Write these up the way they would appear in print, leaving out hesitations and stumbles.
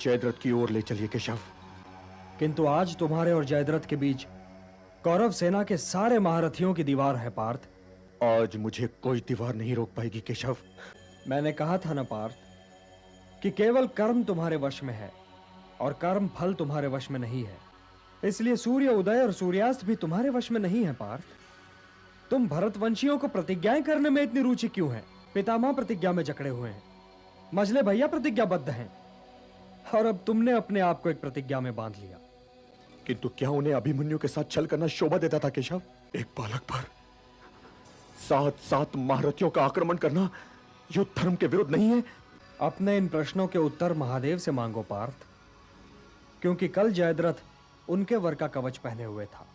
जयद्रथ की ओर ले चलिए केशव। किंतु आज तुम्हारे और जयद्रथ के बीच कौरव सेना के सारे महारथियों की दीवार है पार्थ। आज मुझे कोई दीवार नहीं रोक पाएगी केशव। मैंने कहा था ना पार्थ कि केवल कर्म तुम्हारे वश में है और कर्म फल तुम्हारे वश में नहीं है। इसलिए सूर्य उदय और सूर्यास्त भी तुम्हारे वश में नहीं है पार्थ। तुम भरतवंशियों को प्रतिज्ञाएं करने में इतनी रुचि क्यों है? पितामह प्रतिज्ञा में जकड़े हुए हैं, मजले भैया प्रतिज्ञाबद्ध हैं, और अब तुमने अपने आप को एक प्रतिज्ञा में बांध लिया। किंतु क्या उन्हें अभिमन्यु के साथ छल करना शोभा देता था केशव? एक बालक पर 7 महारथियों का आक्रमण करना युद्ध धर्म के विरुद्ध नहीं है? अपने इन प्रश्नों के उत्तर महादेव से मांगो पार्थ, क्योंकि कल जयद्रथ उनके वर का कवच पहने हुए था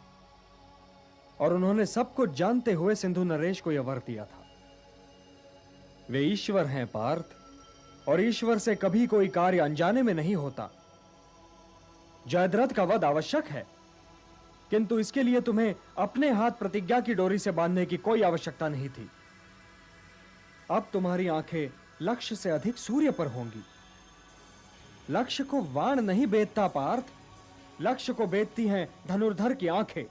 और उन्होंने सब कुछ जानते हुए सिंधु नरेश को यह वर दिया था। वे ईश्वर हैं पार्थ, और ईश्वर से कभी कोई कार्य अनजाने में नहीं होता। जयद्रथ का वध आवश्यक है, किंतु इसके लिए तुम्हें अपने हाथ प्रतिज्ञा की डोरी से बांधने की कोई आवश्यकता नहीं थी। अब तुम्हारी आंखें लक्ष्य से अधिक सूर्य पर होंगी। लक्ष्य को वाण नहीं बेधता पार्थ, लक्ष्य को बेधती हैं धनुर्धर की आंखें।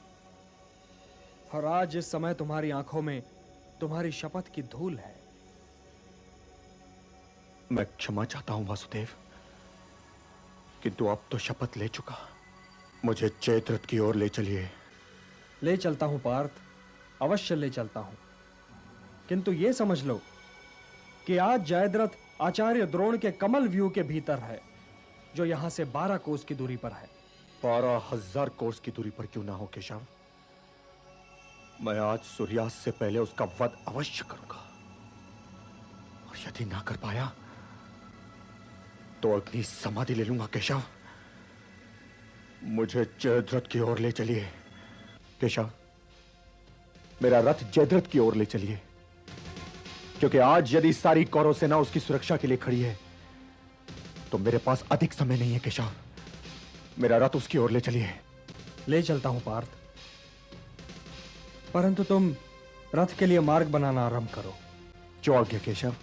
और आज इस समय तुम्हारी आंखों में तुम्हारी शपथ की धूल है। मैं क्षमा चाहता हूं वासुदेव, किंतु अब तो शपथ ले चुका। मुझे जयद्रथ की ओर ले चलिए। ले चलता हूं पार्थ, अवश्य ले चलता हूं, किंतु यह समझ लो कि आज जयद्रथ आचार्य द्रोण के कमल व्यू के भीतर है, जो यहां से 12 कोस की दूरी पर है। 12,000 कोस की दूरी पर क्यों ना हो केशव, मैं आज सूर्यास्त से पहले उसका वध अवश्य करूंगा। और यदि ना कर पाया तो अग्नि समाधि ले लूंगा केशव। मुझे जयद्रथ की ओर ले चलिए केशव, मेरा रथ जयद्रथ की ओर ले चलिए, क्योंकि आज यदि सारी कौरव सेना उसकी सुरक्षा के लिए खड़ी है तो मेरे पास अधिक समय नहीं है केशव। मेरा रथ उसकी ओर ले चलिए। ले चलता हूं पार्थ, परंतु तुम रथ के लिए मार्ग बनाना आरंभ करो। जो आज्ञा केशव।